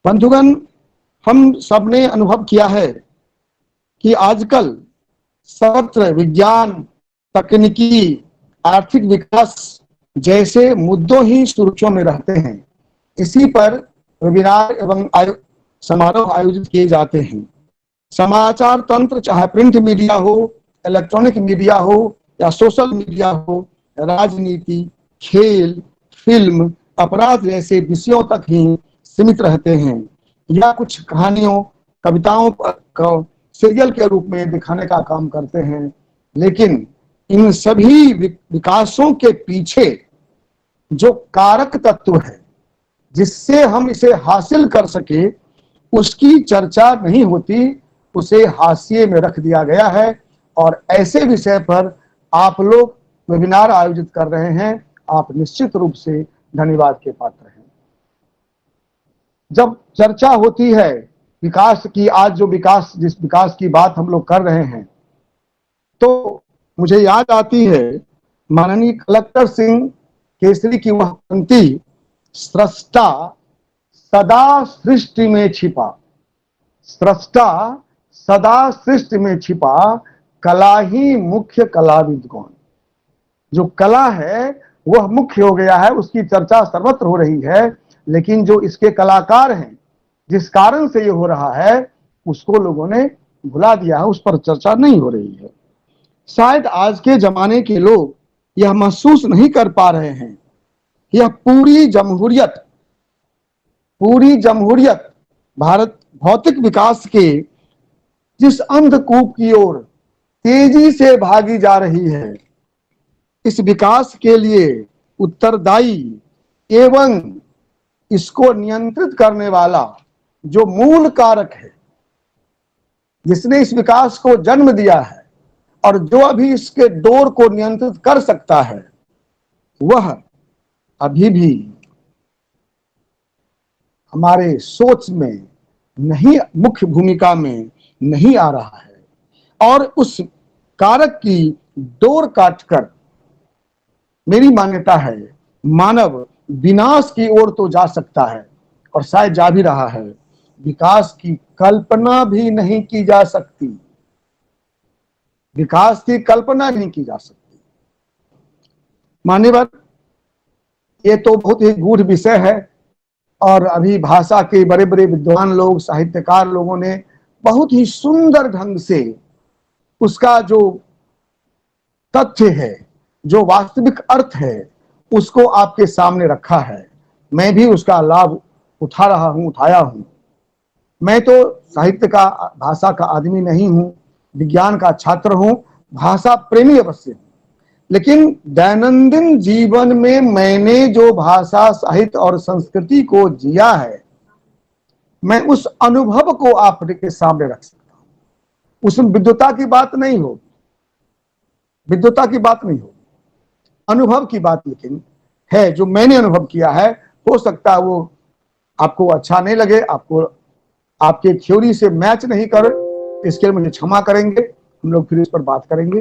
बंधुगण, हम सबने अनुभव किया है कि आजकल सर्वत्र विज्ञान, तकनीकी, आर्थिक विकास जैसे मुद्दों ही सुर्खियों में रहते हैं। इसी पर वेबिनार एवं समारोह आयोजित किए जाते हैं। समाचार तंत्र, चाहे प्रिंट मीडिया हो, इलेक्ट्रॉनिक मीडिया हो या सोशल मीडिया हो, राजनीति, खेल, फिल्म, अपराध जैसे विषयों तक ही सीमित रहते हैं या कुछ कहानियों, कविताओं को सीरियल के रूप में दिखाने का काम करते हैं। लेकिन इन सभी विकासों के पीछे जो कारक तत्व है जिससे हम इसे हासिल कर सके, उसकी चर्चा नहीं होती, उसे हाशिए में रख दिया गया है। और ऐसे विषय पर आप लोग वेबिनार आयोजित कर रहे हैं, आप निश्चित रूप से धन्यवाद के पात्र हैं। जब चर्चा होती है विकास की, आज जो जिस विकास की बात हम लोग कर रहे हैं, तो मुझे याद आती है माननीय कलेक्टर सिंह केसरी की वह पंक्ति, सृष्टा सदा सृष्टि में छिपा, सृष्टा सदा सृष्टि में छिपा, कला ही मुख्य कलाविद कौन। जो कला है वह मुख्य हो गया है, उसकी चर्चा सर्वत्र हो रही है, लेकिन जो इसके कलाकार हैं, जिस कारण से ये हो रहा है, उसको लोगों ने भुला दिया है, उस पर चर्चा नहीं हो रही है। शायद आज के जमाने के लोग यह महसूस नहीं कर पा रहे हैं, यह पूरी जमहूरियत भारत भौतिक विकास के जिस अंधकूप की ओर तेजी से भागी जा रही है, इस विकास के लिए उत्तरदायी एवं इसको नियंत्रित करने वाला जो मूल कारक है, जिसने इस विकास को जन्म दिया है और जो अभी इसके दौर को नियंत्रित कर सकता है, वह अभी भी हमारे सोच में नहीं, मुख्य भूमिका में नहीं आ रहा है। और उस कारक की डोर काटकर मेरी मान्यता है मानव विनाश की ओर तो जा सकता है, और शायद जा भी रहा है। विकास की कल्पना भी नहीं की जा सकती, विकास की कल्पना नहीं की जा सकती। मान्यवर, ये तो बहुत ही गूढ़ विषय है, और अभी भाषा के बड़े बड़े विद्वान लोग, साहित्यकार लोगों ने बहुत ही सुंदर ढंग से उसका जो तथ्य है, जो वास्तविक अर्थ है, उसको आपके सामने रखा है। मैं भी उसका लाभ उठा रहा हूं, उठाया हूं। मैं तो साहित्य का, भाषा का आदमी नहीं हूं, विज्ञान का छात्र हूं, भाषा प्रेमी अवश्य हूं, लेकिन दैनंदिन जीवन में मैंने जो भाषा, साहित्य और संस्कृति को जिया है, मैं उस अनुभव को आपके सामने रख सकता हूं। उसमें विद्वता की बात नहीं होगी, विद्वता की बात नहीं होगी, अनुभव की बात लेकिन है, जो मैंने अनुभव किया है। हो सकता है वो आपको अच्छा नहीं लगे, आपको आपके थ्योरी से मैच नहीं करे, इसके लिए मुझे क्षमा करेंगे, हम लोग फिर इस पर बात करेंगे।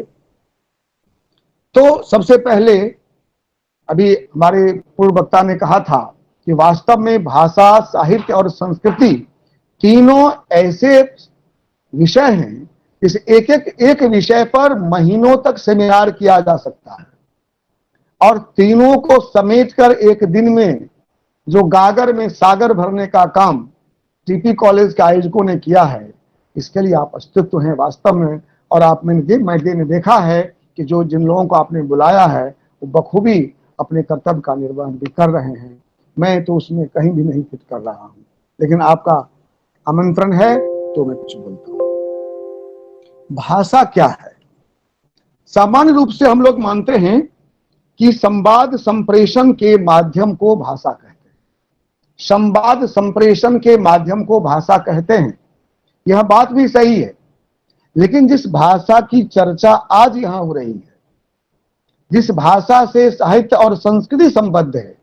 तो सबसे पहले, अभी हमारे पूर्व वक्ता ने कहा था कि वास्तव में भाषा, साहित्य और संस्कृति तीनों ऐसे विषय हैं, इस एक विषय पर महीनों तक सेमिनार किया जा सकता है, और तीनों को समेटकर एक दिन में जो गागर में सागर भरने का काम टीपी कॉलेज के आयोजकों ने किया है, इसके लिए आप अस्तित्व हैं वास्तव में। और आप मैंने देखा है कि जो जिन लोगों को आपने बुलाया है, वो बखूबी अपने कर्तव्य का निर्वहन भी कर रहे हैं। मैं तो उसमें कहीं भी नहीं फिट कर रहा हूं, लेकिन आपका आमंत्रण है तो मैं कुछ बोलता हूं। भाषा क्या है? सामान्य रूप से हम लोग मानते हैं कि संवाद संप्रेषण के माध्यम को भाषा कहते हैं, संवाद संप्रेषण के माध्यम को भाषा कहते हैं। यह बात भी सही है, लेकिन जिस भाषा की चर्चा आज यहां हो रही है, जिस भाषा से साहित्य और संस्कृति संबद्ध है,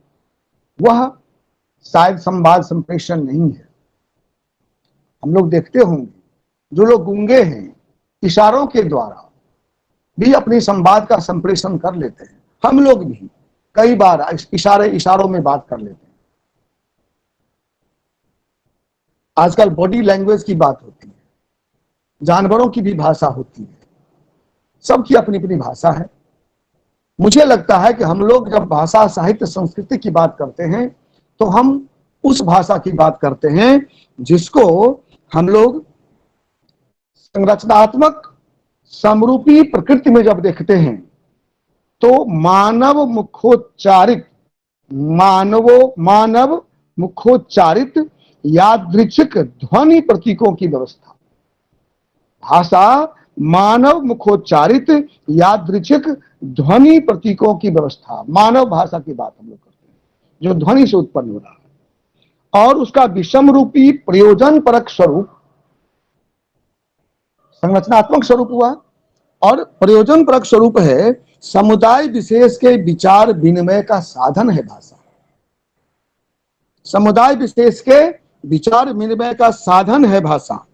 वह शायद संवाद संप्रेषण नहीं है। हम लोग देखते होंगे जो लोग गूंगे हैं, इशारों के द्वारा भी अपनी संवाद का संप्रेषण कर लेते हैं। हम लोग भी कई बार इशारों में बात कर लेते हैं। आजकल बॉडी लैंग्वेज की बात होती है, जानवरों की भी भाषा होती है, सबकी अपनी अपनी भाषा है। मुझे लगता है कि हम लोग जब भाषा, साहित्य, संस्कृति की बात करते हैं तो हम उस भाषा की बात करते हैं जिसको हम लोग संरचनात्मक समरूपी प्रकृति में जब देखते हैं तो मानव मुखोच्चारित यादृच्छिक ध्वनि प्रतीकों की व्यवस्था। भाषा मानव मुखोच्चारित यादृच्छिक ध्वनि प्रतीकों की व्यवस्था, मानव भाषा की बात हम लोग करते हैं जो ध्वनि से उत्पन्न हो रहा है, और उसका विषम रूपी प्रयोजन परक स्वरूप संरचनात्मक स्वरूप हुआ, और प्रयोजन परक स्वरूप है समुदाय विशेष के विचार विनिमय का साधन है भाषा। समुदाय विशेष के विचार विनिमय का साधन है भाषा।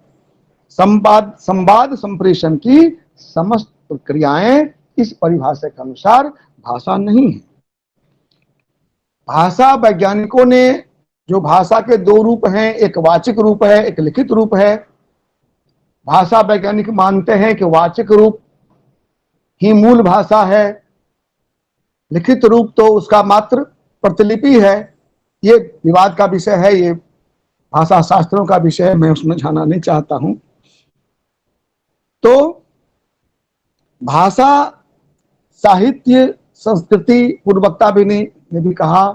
संवाद संप्रेषण की समस्त प्रक्रियाएं इस परिभाषा के अनुसार भाषा नहीं है। भाषा वैज्ञानिकों ने जो भाषा के दो रूप हैं, एक वाचिक रूप है, एक लिखित रूप है। भाषा वैज्ञानिक मानते हैं कि वाचिक रूप ही मूल भाषा है, लिखित रूप तो उसका मात्र प्रतिलिपि है। ये विवाद का विषय है, ये भाषा शास्त्रों का विषय है, मैं उसमें जाना नहीं चाहता हूं। तो भाषा, साहित्य, संस्कृति, पूर्व वक्ता भी ने भी कहा,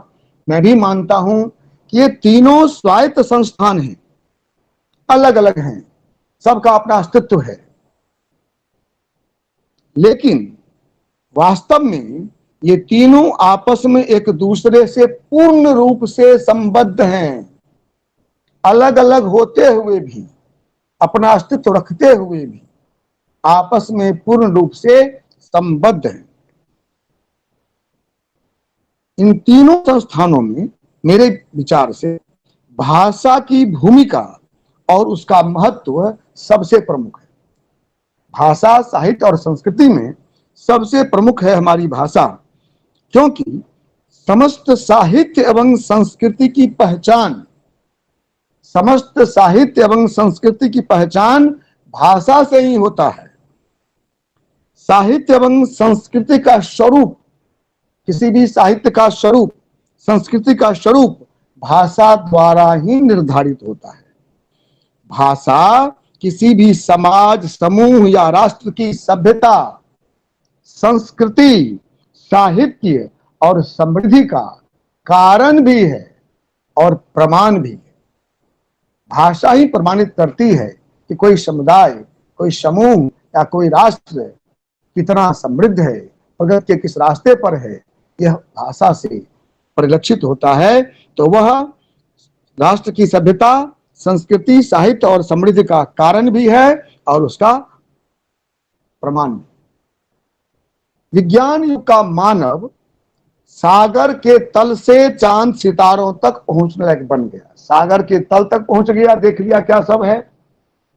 मैं भी मानता हूं कि ये तीनों स्वायत्त संस्थान हैं, अलग अलग हैं, सबका अपना अस्तित्व है, लेकिन वास्तव में ये तीनों आपस में एक दूसरे से पूर्ण रूप से संबद्ध हैं। अलग अलग होते हुए भी, अपना अस्तित्व रखते हुए भी आपस में पूर्ण रूप से संबद्ध हैं। इन तीनों संस्थानों में मेरे विचार से भाषा की भूमिका और उसका महत्व सबसे प्रमुख है। भाषा, साहित्य और संस्कृति में सबसे प्रमुख है हमारी भाषा, क्योंकि समस्त साहित्य एवं संस्कृति की पहचान, समस्त साहित्य एवं संस्कृति की पहचान भाषा से ही होता है। साहित्य एवं संस्कृति का स्वरूप, किसी भी साहित्य का स्वरूप, संस्कृति का स्वरूप भाषा द्वारा ही निर्धारित होता है। भाषा किसी भी समाज, समूह या राष्ट्र की सभ्यता, संस्कृति, साहित्य और समृद्धि का कारण भी है और प्रमाण भी है। भाषा ही प्रमाणित करती है कि कोई समुदाय, कोई समूह या कोई राष्ट्र कितना समृद्ध है, प्रगति के किस रास्ते पर है, यह भाषा से परिलक्षित होता है। तो वह राष्ट्र की सभ्यता, संस्कृति, साहित्य और समृद्धि का कारण भी है और उसका प्रमाण भी। विज्ञान युग का मानव सागर के तल से चांद सितारों तक पहुंचने लायक बन गया। सागर के तल तक पहुंच गया, देख लिया क्या सब है,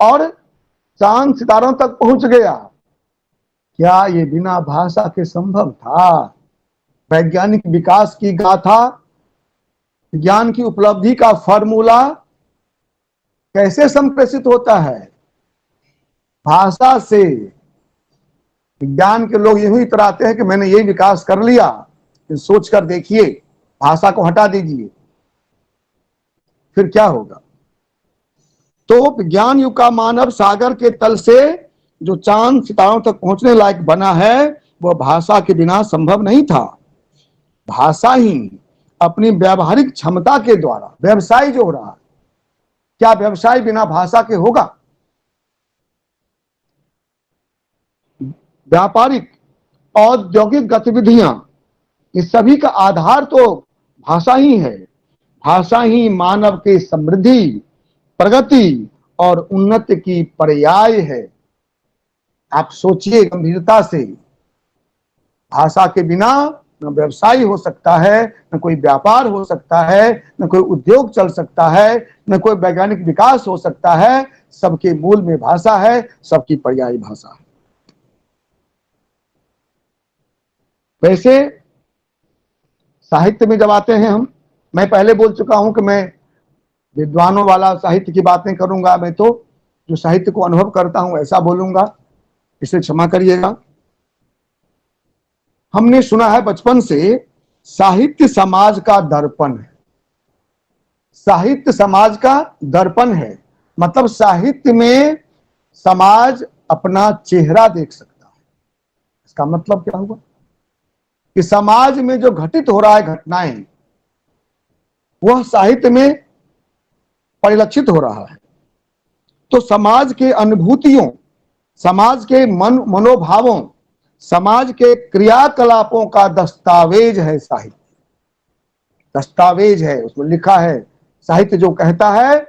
और चांद सितारों तक पहुंच गया। क्या ये बिना भाषा के संभव था? वैज्ञानिक विकास की गाथा, विज्ञान की उपलब्धि का फॉर्मूला कैसे संप्रेषित होता है? भाषा से। विज्ञान के लोग यही इतराते हैं कि मैंने यही विकास कर लिया, सोच कर देखिए, भाषा को हटा दीजिए, फिर क्या होगा। तो विज्ञान युग का मानव सागर के तल से जो चांद सितारों तक पहुंचने लायक बना है, वह भाषा के बिना संभव नहीं था। भाषा ही अपनी व्यावहारिक क्षमता के द्वारा, व्यवसाय जो हो रहा है, क्या व्यवसाय बिना भाषा के होगा? व्यापारिक, औद्योगिक गतिविधियां, इस सभी का आधार तो भाषा ही है। भाषा ही मानव के समृद्धि, प्रगति और उन्नति की पर्याय है। आप सोचिए गंभीरता से, भाषा के बिना न व्यवसाय हो सकता है, न कोई व्यापार हो सकता है, न कोई उद्योग चल सकता है, न कोई वैज्ञानिक विकास हो सकता है, सबके मूल में भाषा है, सबकी पर्यायी भाषा है। वैसे साहित्य में जब आते हैं हम, मैं पहले बोल चुका हूं कि मैं विद्वानों वाला साहित्य की बातें करूंगा, मैं तो जो साहित्य को अनुभव करता हूं ऐसा बोलूंगा, इसे क्षमा करिएगा। हमने सुना है बचपन से, साहित्य समाज का दर्पण है। साहित्य समाज का दर्पण है, मतलब साहित्य में समाज अपना चेहरा देख सकता है। इसका मतलब क्या हुआ कि समाज में जो घटित हो रहा है घटनाएं, वह साहित्य में परिलक्षित हो रहा है। तो समाज के अनुभूतियों, समाज के मनोभावों, समाज के क्रियाकलापों का दस्तावेज है साहित्य। दस्तावेज है, उसमें लिखा है। साहित्य जो कहता है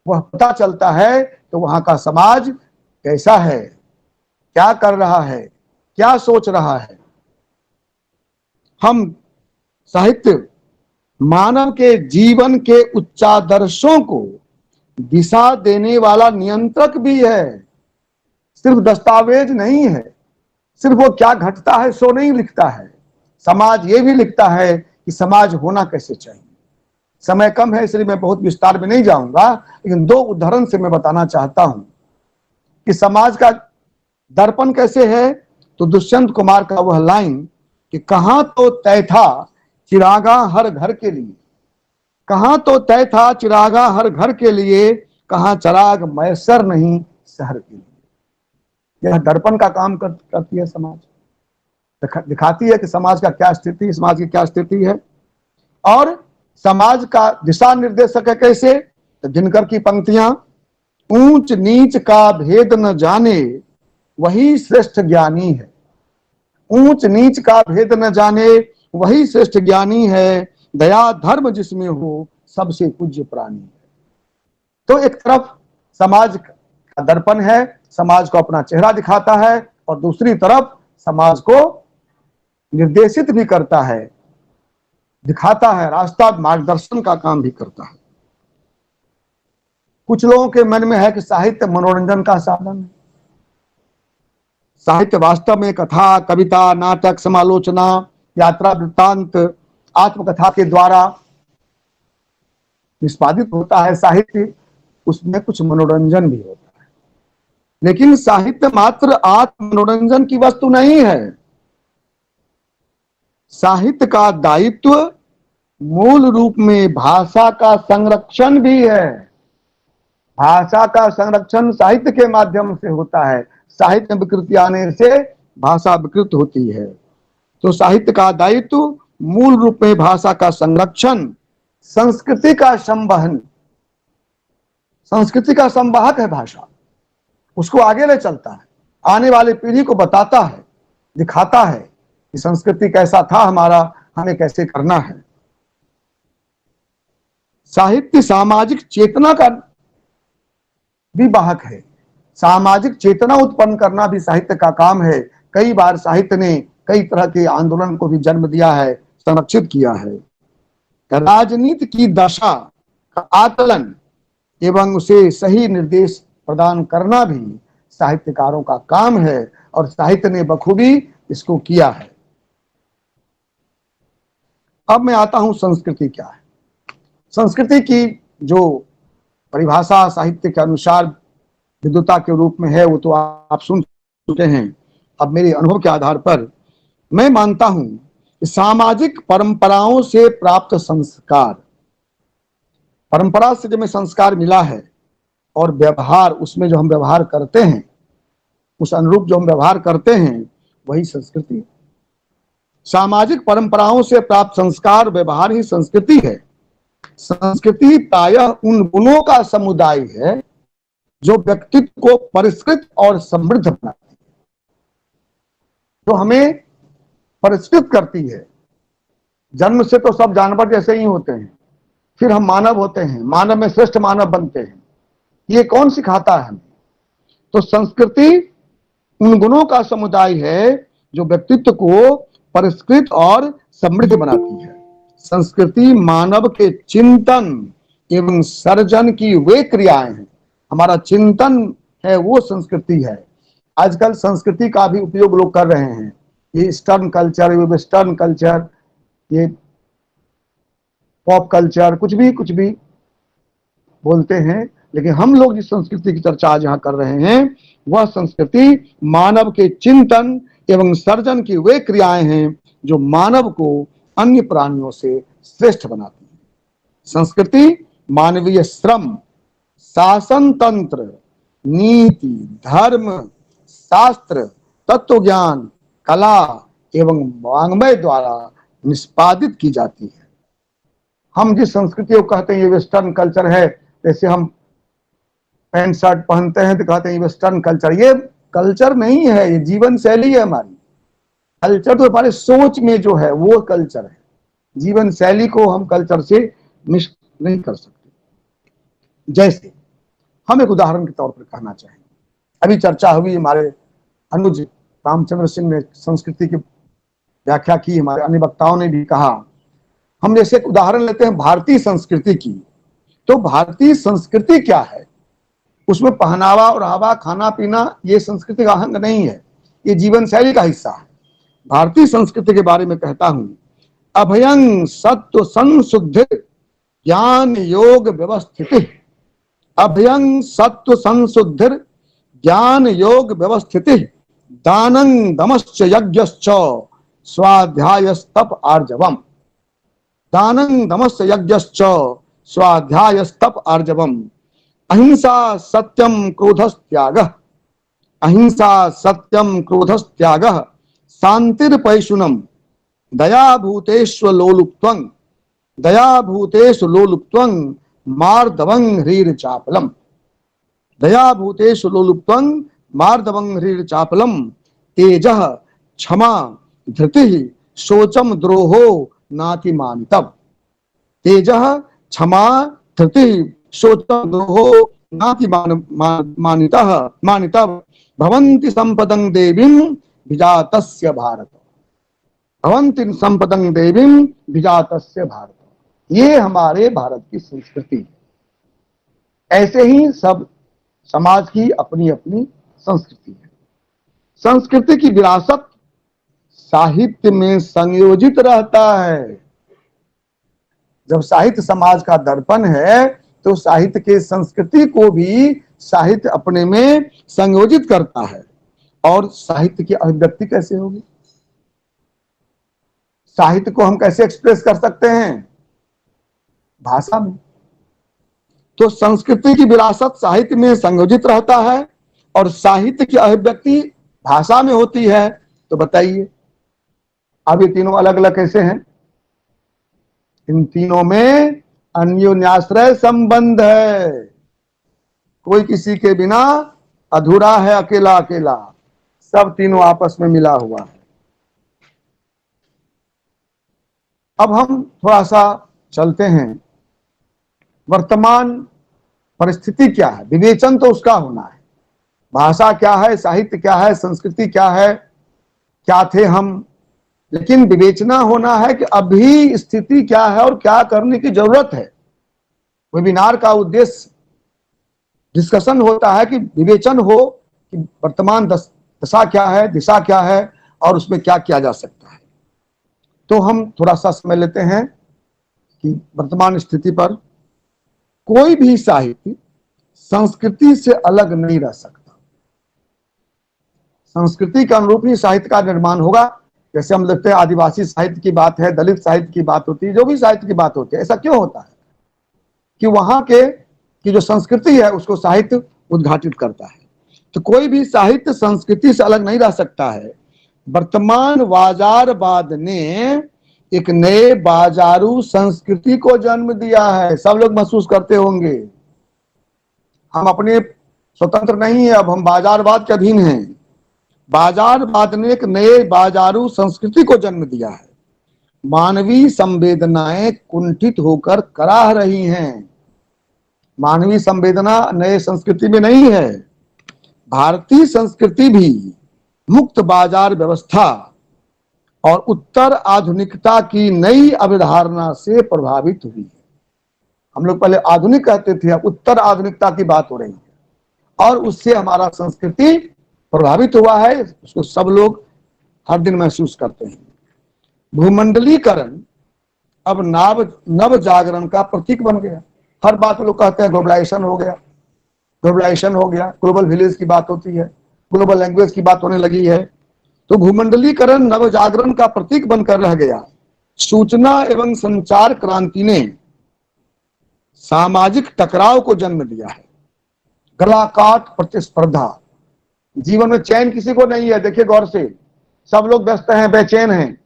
वह पता चलता है तो वहां का समाज कैसा है, क्या कर रहा है, क्या सोच रहा है। हम साहित्य मानव के जीवन के उच्चादर्शों को दिशा देने वाला नियंत्रक भी है, सिर्फ दस्तावेज नहीं है। सिर्फ वो क्या घटता है सो नहीं लिखता है, समाज ये भी लिखता है कि समाज होना कैसे चाहिए। समय कम है इसलिए मैं बहुत विस्तार में नहीं जाऊंगा, लेकिन दो उदाहरण से मैं बताना चाहता हूं कि समाज का दर्पण कैसे है। तो दुष्यंत कुमार का वह लाइन कि कहां तो तय था चिरागा हर घर के लिए, कहां तो तय था चिरागा हर घर के लिए, कहां चिराग मैसर नहीं शहर के लिए। यह दर्पण का काम करती है समाज, दिखाती है कि समाज का क्या स्थिति, समाज की क्या स्थिति है। और समाज का दिशा निर्देशक है कैसे, तो दिनकर की पंक्तियां, ऊंच नीच का भेद न जाने वही श्रेष्ठ ज्ञानी है। ऊंच नीच का भेद न जाने वही श्रेष्ठ ज्ञानी है, दया धर्म जिसमें हो सबसे पूज्य प्राणी है। तो एक तरफ समाज का दर्पण है, समाज को अपना चेहरा दिखाता है, और दूसरी तरफ समाज को निर्देशित भी करता है, दिखाता है, रास्ता मार्गदर्शन का काम भी करता है। कुछ लोगों के मन में है कि साहित्य मनोरंजन का साधन है। साहित्य वास्तव में कथा, कविता, नाटक, समालोचना, यात्रा वृत्तांत, आत्मकथा के द्वारा निष्पादित होता है। साहित्य उसमें कुछ मनोरंजन भी होता है, लेकिन साहित्य मात्र आत्म मनोरंजन की वस्तु नहीं है। साहित्य का दायित्व मूल रूप में भाषा का संरक्षण भी है। भाषा का संरक्षण साहित्य के माध्यम से होता है। साहित्य में विकृति आने से भाषा विकृत होती है। तो साहित्य का दायित्व मूल रूप में भाषा का संरक्षण, संस्कृति का संवहन। संस्कृति का संवाहक है भाषा, उसको आगे ले चलता है, आने वाली पीढ़ी को बताता है, दिखाता है कि संस्कृति कैसा था हमारा, हमें कैसे करना है। साहित्य सामाजिक चेतना का भी वाहक है। सामाजिक चेतना उत्पन्न करना भी साहित्य का काम है। कई बार साहित्य ने कई तरह के आंदोलन को भी जन्म दिया है, संरक्षित किया है। राजनीति की दशा का आकलन एवं उसे सही निर्देश प्रदान करना भी साहित्यकारों का काम है, और साहित्य ने बखूबी इसको किया है। अब मैं आता हूं संस्कृति क्या है। संस्कृति की जो परिभाषा साहित्य के अनुसार विद्वता के रूप में है वो तो आप सुन चुके हैं। अब मेरे अनुभव के आधार पर मैं मानता हूं कि सामाजिक परंपराओं से प्राप्त संस्कार, परंपरा से जो हमें संस्कार मिला है, और व्यवहार, उसमें जो हम व्यवहार करते हैं, उस अनुरूप जो हम व्यवहार करते हैं, वही संस्कृति है। सामाजिक परंपराओं से प्राप्त संस्कार व्यवहार ही संस्कृति है। संस्कृति प्रायः उन गुणों का समुदाय है जो व्यक्तित्व को परिष्कृत और समृद्ध बनाती है, जो हमें परिष्कृत करती है। जन्म से तो सब जानवर जैसे ही होते हैं, फिर हम मानव होते हैं, मानव में श्रेष्ठ मानव बनते हैं। ये कौन सिखाता है हमें? तो संस्कृति उन गुणों का समुदाय है जो व्यक्तित्व को परिष्कृत और समृद्ध बनाती है। संस्कृति मानव के चिंतन एवं सर्जन की वे क्रियाएं हैं। हमारा चिंतन है, वो संस्कृति है। आजकल संस्कृति का भी उपयोग लोग कर रहे हैं, ये ईस्टर्न कल्चर, ये वेस्टर्न कल्चर, ये पॉप कल्चर, कुछ भी बोलते हैं। लेकिन हम लोग जिस संस्कृति की चर्चा आज यहाँ कर रहे हैं, वह संस्कृति मानव के चिंतन एवं सर्जन की वे क्रियाएं हैं जो मानव को अन्य प्राणियों से श्रेष्ठ बनाती है। संस्कृति मानवीय श्रम, शासन तंत्र, नीति, धर्म, शास्त्र, तत्व ज्ञान, कला एवं वांग्मय द्वारा निष्पादित की जाती है। हम जिस संस्कृति को कहते हैं ये वेस्टर्न कल्चर है, जैसे हम पैंट शर्ट पहनते हैं तो कहते हैं वेस्टर्न कल्चर, ये कल्चर नहीं है, ये जीवन शैली है हमारी। कल्चर तो हमारे सोच में जो है वो कल्चर है, जीवन शैली को हम कल्चर से मिक्स नहीं कर सकते। जैसे हम एक उदाहरण के तौर पर कहना चाहेंगे, अभी चर्चा हुई, हमारे अनुज रामचंद्र सिंह ने संस्कृति की व्याख्या की, हमारे अन्य वक्ताओं ने भी कहा। हम जैसे एक उदाहरण लेते हैं भारतीय संस्कृति की, तो भारतीय संस्कृति क्या है? उसमें पहनावा ओढ़ावा, खाना पीना ये संस्कृति का अंग नहीं है, ये जीवन शैली का हिस्सा है। भारतीय संस्कृति के बारे में कहता हूं, अभयं सत्व संशुद्ध ज्ञान योग व्यवस्थिति, अभयं सत्व संशुद्ध ज्ञान योग व्यवस्थिति, दानं दमश्च यज्ञश्च स्वाध्यायस्तप आर्जवम, दानं दमश्च यज्ञश्च स्वाध्यायस्तप आर्जवम, अहिंसा सत्यम क्रोधस्त्यागः, अहिंसा सत्यम क्रोधस्त्यागः, शांतिर्पैशुनम, दया भूतेष्व लोलुप्त्वं, दया भूतेषु लोलुप्त्वं, मार्दवं ह्रीर चापलम, दया भूतेषु लोलुप्त्वं, मार्दवं ह्रीर चापलम, तेजः क्षमा धृतिः शोचम द्रोहो नाति मानितम्, तेजः क्षमा धृतिः शोचम द्रोहो नाति मानितः मानितः, भवन्ति संपदं देवीं विजातस्य भारत, भवन्ति संपदं देवीं विजातस्य भारत। ये हमारे भारत की संस्कृति है। ऐसे ही सब समाज की अपनी अपनी संस्कृति है। संस्कृति की विरासत साहित्य में संयोजित रहता है। जब साहित्य समाज का दर्पण है तो साहित्य के संस्कृति को भी साहित्य अपने में संयोजित करता है। और साहित्य की अभिव्यक्ति कैसे होगी? साहित्य को हम कैसे एक्सप्रेस कर सकते हैं? भाषा में। तो संस्कृति की विरासत साहित्य में संयोजित रहता है और साहित्य की अभिव्यक्ति भाषा में होती है। तो बताइए अब ये तीनों अलग अलग कैसे हैं? इन तीनों में अन्योन्याश्रय संबंध है। कोई किसी के बिना अधूरा है, अकेला अकेला। सब तीनों आपस में मिला हुआ है। अब हम थोड़ा सा चलते हैं, वर्तमान परिस्थिति क्या है, विवेचन तो उसका होना है। भाषा क्या है, साहित्य क्या है, संस्कृति क्या है, क्या थे हम, लेकिन विवेचना होना है कि अभी स्थिति क्या है और क्या करने की जरूरत है। वेबिनार का उद्देश्य डिस्कशन होता है कि विवेचन हो कि वर्तमान दशा क्या है, दिशा क्या है और उसमें क्या किया जा सकता है। तो हम थोड़ा सा समय लेते हैं कि वर्तमान स्थिति पर कोई भी साहित्य संस्कृति से अलग नहीं रह सकता। संस्कृति के अनुरूप ही साहित्य का निर्माण होगा। जैसे हम देखते हैं आदिवासी साहित्य की बात है, दलित साहित्य की बात होती है, जो भी साहित्य की बात होती है। ऐसा क्यों होता है कि वहां के की जो संस्कृति है उसको साहित्य उद्घाटित करता है। तो कोई भी साहित्य संस्कृति से अलग नहीं रह सकता है। वर्तमान बाजारवाद ने एक नए बाजारू संस्कृति को जन्म दिया है। सब लोग महसूस करते होंगे हम अपने स्वतंत्र नहीं है, अब हम बाजारवाद के अधीन हैं। बाजारवाद ने एक नए बाजारू संस्कृति को जन्म दिया है। मानवीय संवेदनाएं कुंठित होकर कराह रही हैं। मानवीय संवेदना नए संस्कृति में नहीं है। भारतीय संस्कृति भी मुक्त बाजार व्यवस्था और उत्तर आधुनिकता की नई अवधारणा से प्रभावित हुई है। हम लोग पहले आधुनिक कहते थे, अब उत्तर आधुनिकता की बात हो रही है। और उससे हमारा संस्कृति प्रभावित हुआ है, उसको सब लोग हर दिन महसूस करते हैं। भूमंडलीकरण अब नव जागरण का प्रतीक बन गया। हर बात लोग कहते हैं ग्लोबलाइजेशन हो गया, ग्लोबलाइजेशन हो गया, ग्लोबल विलेज की बात होती है, ग्लोबल लैंग्वेज की बात होने लगी है। तो भूमंडलीकरण नव जागरण का प्रतीक बनकर रह गया। सूचना एवं संचार क्रांति ने सामाजिक टकराव को जन्म दिया है। गला काट प्रतिस्पर्धा, जीवन में चैन किसी को नहीं है। देखिए गौर से, सब लोग व्यस्त हैं, बेचैन हैं।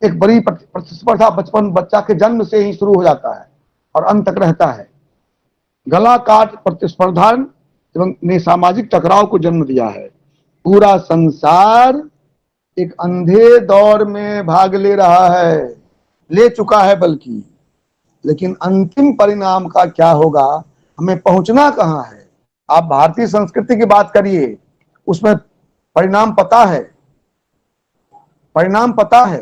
एक बड़ी प्रतिस्पर्धा बचपन बच्चा के जन्म से ही शुरू हो जाता है और अंत तक रहता है। गला काट प्रतिस्पर्धा एवं ने सामाजिक टकराव को जन्म दिया है। पूरा संसार एक अंधे दौर में भाग ले रहा है, ले चुका है बल्कि, लेकिन अंतिम परिणाम का क्या होगा, हमें पहुंचना कहां है। आप भारतीय संस्कृति की बात करिए, उसमें परिणाम पता है, परिणाम पता है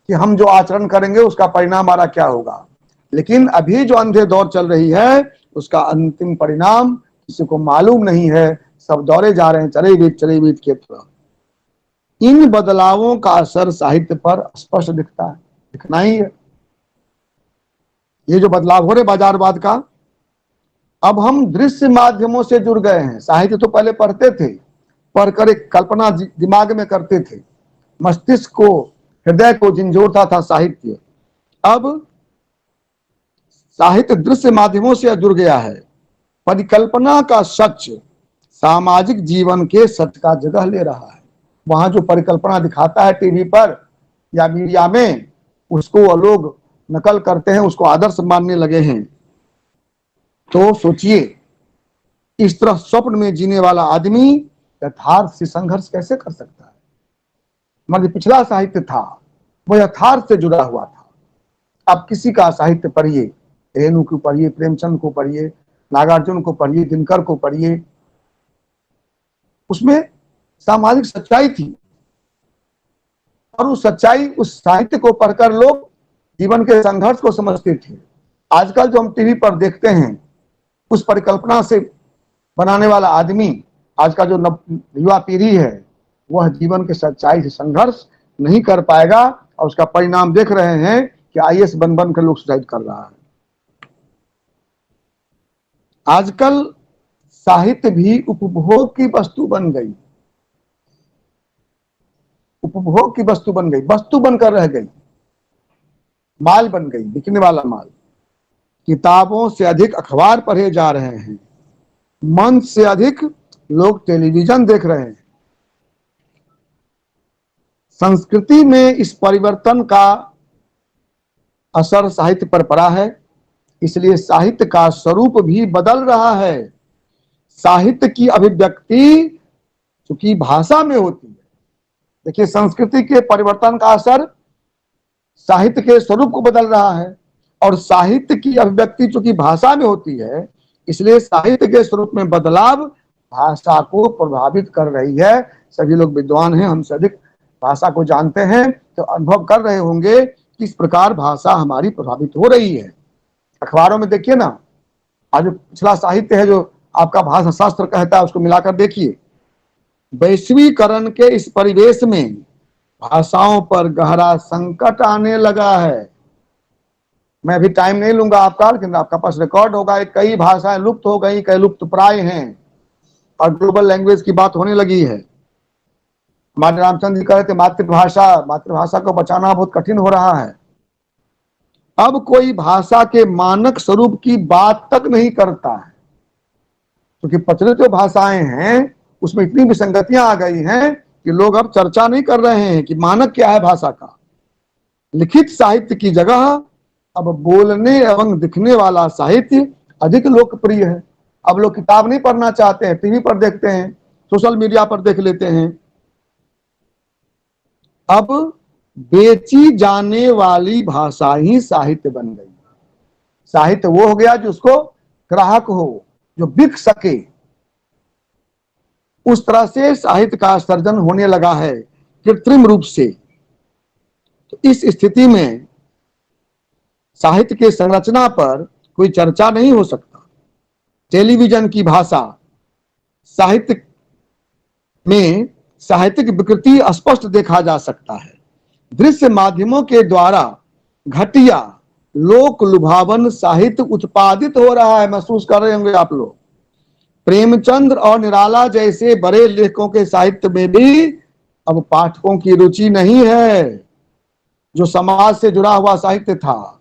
कि हम जो आचरण करेंगे उसका परिणाम हमारा क्या होगा। लेकिन अभी जो अंधे दौर चल रही है उसका अंतिम परिणाम किसी को मालूम नहीं है। सब दौड़े जा रहे हैं चले बीत के तरफ। इन बदलावों का असर साहित्य पर स्पष्ट दिखता है, दिखना ही है। ये जो बदलाव हो रहे बाजारवाद का, अब हम दृश्य माध्यमों से जुड़ गए हैं। साहित्य तो पहले पढ़ते थे, पढ़कर एक कल्पना दिमाग में करते थे, मस्तिष्क को, हृदय को झिंझोरता था साहित्य। अब साहित्य दृश्य माध्यमों से जुड़ गया है। परिकल्पना का सच सामाजिक जीवन के सच का जगह ले रहा है। वहां जो परिकल्पना दिखाता है टीवी पर या मीडिया में, उसको लोग नकल करते हैं, उसको आदर्श मानने लगे हैं। तो सोचिए, इस तरह स्वप्न में जीने वाला आदमी यथार्थ से संघर्ष कैसे कर सकता है। मतलब पिछला साहित्य था वो यथार्थ से जुड़ा हुआ था। अब किसी का साहित्य पढ़िए, रेणु को पढ़िए, प्रेमचंद को पढ़िए, नागार्जुन को पढ़िए, दिनकर को पढ़िए, उसमें सामाजिक सच्चाई थी। और उस सच्चाई, उस साहित्य को पढ़कर लोग जीवन के संघर्ष को समझते थे। आजकल जो हम टीवी पर देखते हैं, उस परिकल्पना से बनाने वाला आदमी, आज का जो युवा पीढ़ी है, वह जीवन के सच्चाई से संघर्ष नहीं कर पाएगा। और उसका परिणाम देख रहे हैं कि आईएएस बन कर लोग सुसाइड कर रहा है। आजकल साहित्य भी उपभोग की वस्तु बन गई, उपभोग की वस्तु बन गई, वस्तु बनकर रह गई, माल बन गई, बिकने वाला माल। किताबों से अधिक अखबार पढ़े जा रहे हैं, मंच से अधिक लोग टेलीविजन देख रहे हैं। संस्कृति में इस परिवर्तन का असर साहित्य पर पड़ा है, इसलिए साहित्य का स्वरूप भी बदल रहा है। साहित्य की अभिव्यक्ति चूंकि भाषा में होती है, देखिए संस्कृति के परिवर्तन का असर साहित्य के स्वरूप को बदल रहा है। और साहित्य की अभिव्यक्ति चूंकि भाषा में होती है, इसलिए साहित्य के स्वरूप में बदलाव भाषा को प्रभावित कर रही है। सभी लोग विद्वान हैं, हमसे अधिक भाषा को जानते हैं, तो अनुभव कर रहे होंगे किस प्रकार भाषा हमारी प्रभावित हो रही है। अखबारों में देखिए ना, आज पिछला साहित्य है जो आपका भाषा शास्त्र कहता है, उसको मिलाकर देखिए। वैश्वीकरण के इस परिवेश में भाषाओं पर गहरा संकट आने लगा है। मैं अभी टाइम नहीं लूंगा आपका, लेकिन आपका पास रिकॉर्ड होगा, कई भाषाएं लुप्त हो गई, कई लुप्त प्राय हैं, और ग्लोबल लैंग्वेज की बात होने लगी है। हमारे रामचंद्र जी कह रहे थे मातृभाषा को बचाना बहुत कठिन हो रहा है। अब कोई भाषा के मानक स्वरूप की बात तक नहीं करता है, क्योंकि प्रचलित जो भाषाएं हैं उसमें इतनी विसंगतियां आ गई हैं कि लोग अब चर्चा नहीं कर रहे हैं कि मानक क्या है भाषा का। लिखित साहित्य की जगह अब बोलने एवं दिखने वाला साहित्य अधिक लोकप्रिय है। अब लोग किताब नहीं पढ़ना चाहते हैं, टीवी पर देखते हैं, सोशल मीडिया पर देख लेते हैं। अब बेची जाने वाली भाषा ही साहित्य बन गई। साहित्य वो हो गया जिसको ग्राहक हो, जो बिक सके। उस तरह से साहित्य का सर्जन होने लगा है कृत्रिम रूप से। तो इस स्थिति में साहित्य के संरचना पर कोई चर्चा नहीं हो सकता। टेलीविजन की भाषा साहित्य में साहित्यिक विकृति स्पष्ट देखा जा सकता है। दृश्य माध्यमों के द्वारा घटिया लोक लुभावन साहित्य उत्पादित हो रहा है। महसूस कर रहे होंगे आप लोग। प्रेमचंद्र और निराला जैसे बड़े लेखकों के साहित्य में भी अब पाठकों की रुचि नहीं है। जो समाज से जुड़ा हुआ साहित्य था,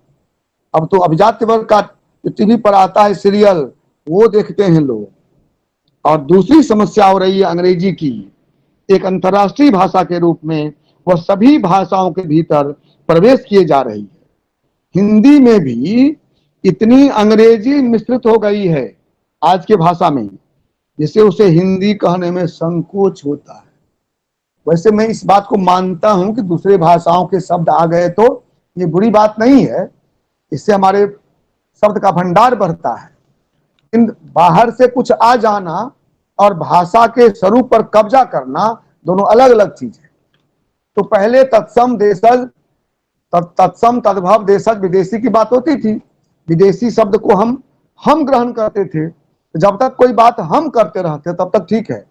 अब तो अभिजात्य वर्ग का टीवी पर आता है सीरियल, वो देखते हैं लोग। और दूसरी समस्या हो रही है अंग्रेजी की। एक अंतर्राष्ट्रीय भाषा के रूप में वह सभी भाषाओं के भीतर प्रवेश किए जा रही है। हिंदी में भी इतनी अंग्रेजी मिश्रित हो गई है आज के भाषा में, जिससे उसे हिंदी कहने में संकोच होता है। वैसे मैं इस बात को मानता हूं कि दूसरे भाषाओं के शब्द आ गए तो ये बुरी बात नहीं है, इससे हमारे शब्द का भंडार बढ़ता है। इन बाहर से कुछ आ जाना और भाषा के स्वरूप पर कब्जा करना दोनों अलग अलग चीज है। तो पहले तत्सम देशज, तत्सम तद्भव देशज विदेशी की बात होती थी। विदेशी शब्द को हम ग्रहण करते थे। जब तक कोई बात हम करते रहते तब तक ठीक है,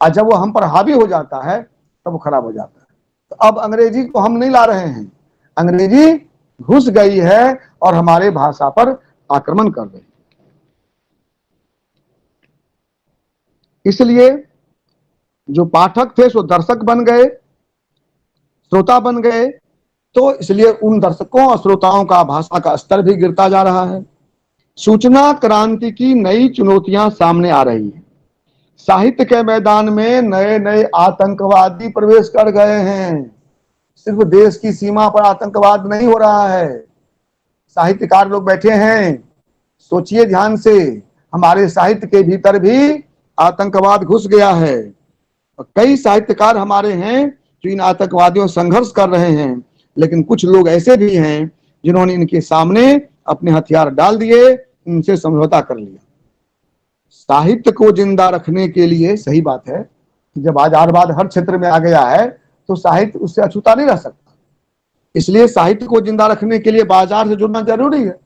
और जब वो हम पर हावी हो जाता है तब वो खराब हो जाता है। तो अब अंग्रेजी को हम नहीं ला रहे हैं, अंग्रेजी घुस गई है और हमारे भाषा पर आक्रमण कर रही है। इसलिए जो पाठक थे सो दर्शक बन गए, श्रोता बन गए। तो इसलिए उन दर्शकों और श्रोताओं का भाषा का स्तर भी गिरता जा रहा है। सूचना क्रांति की नई चुनौतियां सामने आ रही हैं। साहित्य के मैदान में नए नए आतंकवादी प्रवेश कर गए हैं। सिर्फ देश की सीमा पर आतंकवाद नहीं हो रहा है, साहित्यकार लोग बैठे हैं। सोचिए ध्यान से, हमारे साहित्य के भीतर भी आतंकवाद घुस गया है। कई साहित्यकार हमारे हैं जो इन आतंकवादियों संघर्ष कर रहे हैं, लेकिन कुछ लोग ऐसे भी हैं जिन्होंने इनके सामने अपने हथियार डाल दिए, इनसे समझौता कर लिया। साहित्य को जिंदा रखने के लिए सही बात है कि जब आजारवाद हर क्षेत्र में आ गया है तो साहित्य उससे अछूता नहीं रह सकता। इसलिए साहित्य को जिंदा रखने के लिए बाजार से जुड़ना जरूरी है।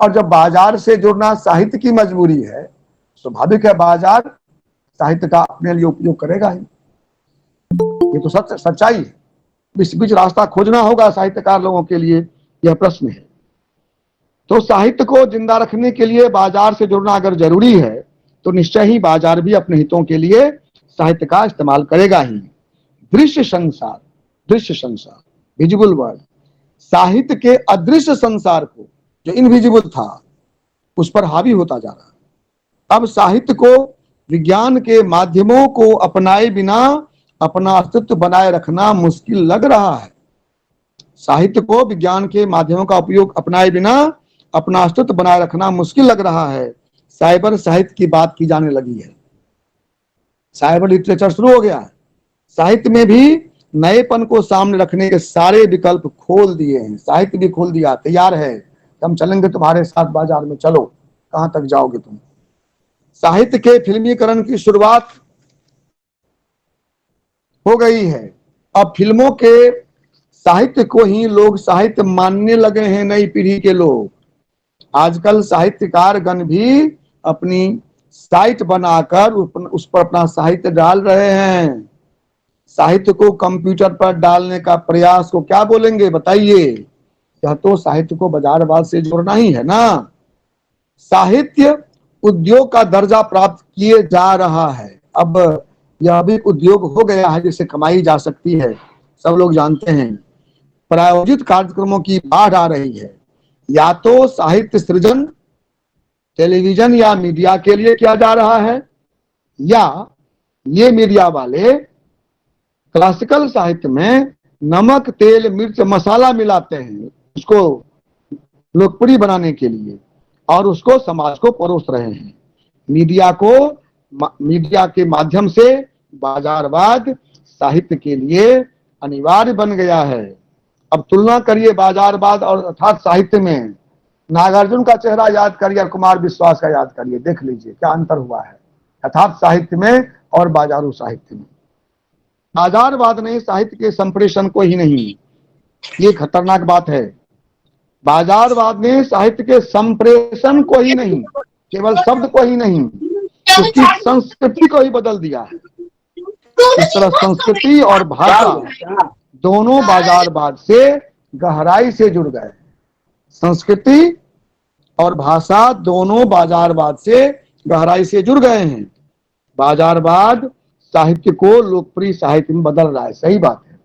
और जब बाजार से जुड़ना साहित्य की मजबूरी है, स्वाभाविक है बाजार साहित्य का अपने लिए उपयोग करेगा ही। ये तो सच्चाई है। इस बीच रास्ता खोजना होगा साहित्यकार लोगों के लिए, यह प्रश्न है। तो साहित्य को जिंदा रखने के लिए बाजार से जुड़ना अगर जरूरी है तो निश्चय ही बाजार भी अपने हितों के लिए साहित्य का इस्तेमाल करेगा ही। दृश्य संसार, विजिबल वर्ल्ड, साहित्य के अदृश्य संसार को, जो इनविजिबल था, उस पर हावी होता जा रहा है। अब साहित्य को विज्ञान के माध्यमों को अपनाए बिना अपना अस्तित्व बनाए रखना मुश्किल लग रहा है। साहित्य को विज्ञान के माध्यमों का उपयोग अपनाए बिना अपना अस्तित्व बनाए रखना मुश्किल लग रहा है। साइबर साहित्य की बात की जाने लगी है, साइबर लिटरेचर शुरू हो गया है। साहित्य में भी नएपन को सामने रखने के सारे विकल्प खोल दिए हैं। साहित्य भी खोल दिया, तैयार है, हम चलेंगे तुम्हारे साथ बाजार में, चलो कहां तक जाओगे तुम। साहित्य के फिल्मीकरण की शुरुआत हो गई है। अब फिल्मों के साहित्य को ही लोग साहित्य मानने लगे हैं। नई पीढ़ी के लोग आजकल साहित्यकार गण भी अपनी साइट बनाकर उस पर अपना साहित्य डाल रहे हैं। साहित्य को कंप्यूटर पर डालने का प्रयास को क्या बोलेंगे बताइए? यह तो साहित्य को बाजारवाद से जोड़ना ही है ना। साहित्य उद्योग का दर्जा प्राप्त किए जा रहा है। अब यह भी उद्योग हो गया है जिससे कमाई जा सकती है, सब लोग जानते हैं। प्रायोजित कार्यक्रमों की बाढ़ आ रही है। या तो साहित्य सृजन टेलीविजन या मीडिया के लिए किया जा रहा है, या ये मीडिया वाले क्लासिकल साहित्य में नमक तेल मिर्च मसाला मिलाते हैं उसको लोकप्रिय बनाने के लिए, और उसको समाज को परोस रहे हैं। मीडिया के माध्यम से बाजारवाद साहित्य के लिए अनिवार्य बन गया है। अब तुलना करिए बाजारवाद और अर्थात साहित्य में। नागार्जुन का चेहरा याद करिए और कुमार विश्वास का याद करिए, देख लीजिए क्या अंतर हुआ है अर्थात साहित्य में और बाजारू साहित्य में। बाजारवाद ने साहित्य के संप्रेषण को ही नहीं, ये खतरनाक बात है, बाजारवाद ने साहित्य के संप्रेषण को ही नहीं, केवल शब्द को ही नहीं, उसकी संस्कृति को ही बदल दिया है। इस तरह संस्कृति और भाषा दोनों बाजारवाद से गहराई से जुड़ गए। संस्कृति और भाषा दोनों बाजारवाद से गहराई से जुड़ गए हैं। बाजारवाद साहित्य को लोकप्रिय साहित्य में बदल रहा है, सही बात है।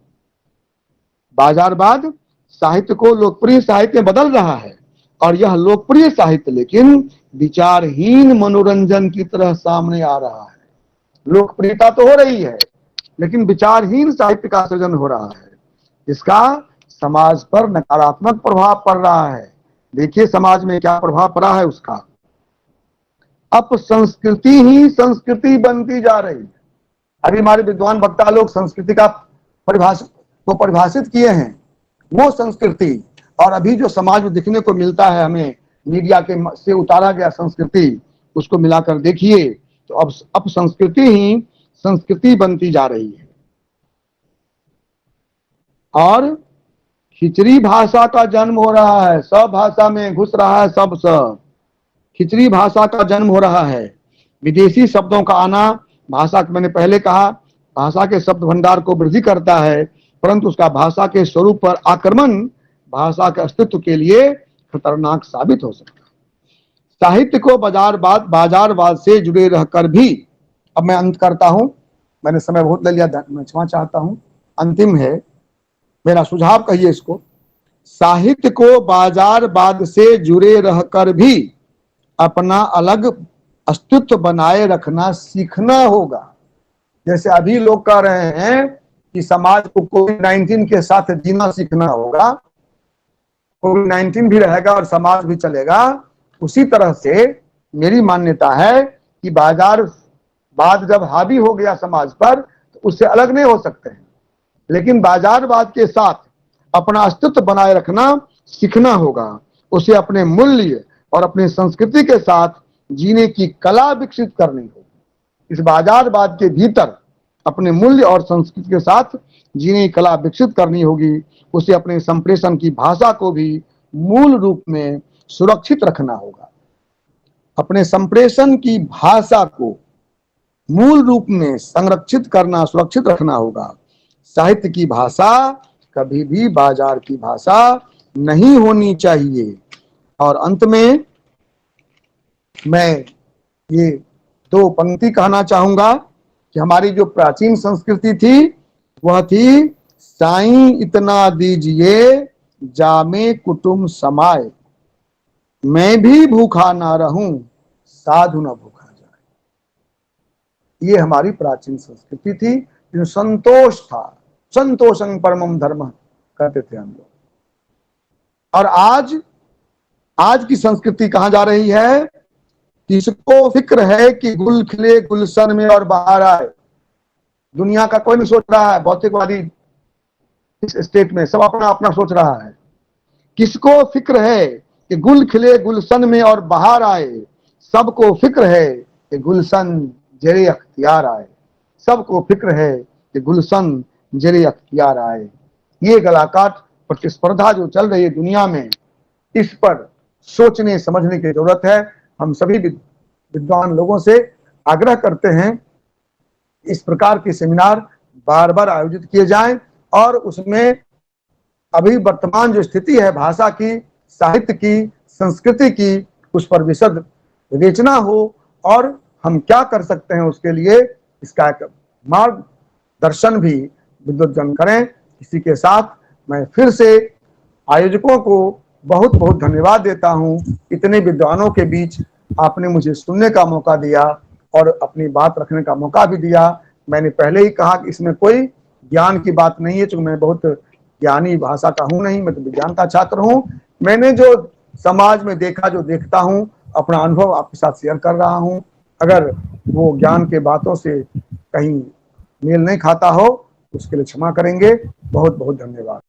बाजारवाद साहित्य को लोकप्रिय साहित्य में बदल रहा है, और यह लोकप्रिय साहित्य लेकिन विचारहीन मनोरंजन की तरह सामने आ रहा है। लोकप्रियता तो हो रही है, लेकिन विचारहीन साहित्य का सृजन हो रहा है। इसका समाज पर नकारात्मक प्रभाव पड़ रहा है। देखिए समाज में क्या प्रभाव पड़ा है उसका। अब संस्कृति ही संस्कृति बनती जा रही है। अभी हमारे विद्वान वक्ता लोग संस्कृति का परिभाषित किए हैं, वो संस्कृति और अभी जो समाज में दिखने को मिलता है हमें मीडिया के से उतारा गया संस्कृति, उसको मिलाकर देखिए तो अब संस्कृति ही संस्कृति बनती जा रही है। और खिचड़ी भाषा का जन्म हो रहा है, सब भाषा में घुस रहा है, सब खिचड़ी भाषा का जन्म हो रहा है। विदेशी शब्दों का आना भाषा, मैंने पहले कहा, भाषा के शब्द भंडार को वृद्धि करता है, परंतु उसका भाषा के स्वरूप पर आक्रमण भाषा के अस्तित्व के लिए खतरनाक साबित हो सकता है। साहित्य को बाजारवाद से जुड़े रहकर भी, अब मैं अंत करता हूं, मैंने समय बहुत ले लिया, मैं क्षमा चाहता हूं, अंतिम है मेरा सुझाव, कहिए इसको। साहित्य को बाजारवाद से जुड़े रहकर भी अपना अलग अस्तित्व बनाए रखना सीखना होगा। जैसे अभी लोग कह रहे हैं कि समाज को कोविड-19 के साथ जीना सीखना होगा, कोविड-19 भी रहेगा और समाज भी चलेगा, उसी तरह से मेरी मान्यता है कि बाजारवाद जब हावी हो गया समाज पर तो उससे अलग नहीं हो सकते हैं, लेकिन बाजारवाद के साथ अपना अस्तित्व बनाए रखना सीखना होगा। उसे अपने मूल्य और अपनी संस्कृति के साथ जीने की कला विकसित करनी होगी। इस बाजारवाद के भीतर अपने मूल्य और संस्कृति के साथ जीने की कला विकसित करनी होगी। उसे अपने संप्रेषण की भाषा को भी मूल रूप में सुरक्षित रखना होगा। अपने संप्रेषण की भाषा को मूल रूप में संरक्षित करना, सुरक्षित रखना होगा। साहित्य की भाषा कभी भी बाजार की भाषा नहीं होनी चाहिए। और अंत में मैं ये दो पंक्ति कहना चाहूंगा कि हमारी जो प्राचीन संस्कृति थी वह थी, साईं इतना दीजिए जामे कुटुंब समाए, मैं भी भूखा ना रहूं साधु न भूखा जाए। ये हमारी प्राचीन संस्कृति थी, जो संतोष था, संतोषं परमं धर्म कहते थे हम लोग। और आज की संस्कृति कहां जा रही है? किसको फिक्र है कि गुल खिले गुलशन में और बाहर आए? दुनिया का कोई नहीं सोच रहा है, भौतिकवादी इस स्टेट में सब अपना अपना सोच रहा है। किसको फिक्र है कि गुल खिले गुलशन में और बाहर आए? सबको फिक्र है कि गुलशन जेरे अख्तियार आए। सबको फिक्र है कि गुलशन जेरे अख्तियार आए। ये गलाकाट प्रतिस्पर्धा जो चल रही है दुनिया में, इस पर सोचने समझने की जरूरत है। हम सभी विद्वान लोगों से आग्रह करते हैं इस प्रकार के सेमिनार बार बार आयोजित किए जाएं, और उसमें अभी वर्तमान जो स्थिति है भाषा की, साहित्य की, संस्कृति की, उस पर विशद विवेचना हो और हम क्या कर सकते हैं उसके लिए इसका एक मार्गदर्शन भी विद्वज्जन करें। इसी के साथ मैं फिर से आयोजकों को बहुत बहुत धन्यवाद देता हूं। इतने विद्वानों के बीच आपने मुझे सुनने का मौका दिया और अपनी बात रखने का मौका भी दिया। मैंने पहले ही कहा कि इसमें कोई ज्ञान की बात नहीं है, क्योंकि मैं बहुत ज्ञानी भाषा का हूं नहीं, मैं तो विज्ञान का छात्र हूं। मैंने जो समाज में देखा, जो देखता हूं, अपना अनुभव आपके साथ शेयर कर रहा हूं। अगर वो ज्ञान के बातों से कहीं मेल नहीं खाता हो उसके लिए क्षमा करेंगे। बहुत बहुत धन्यवाद।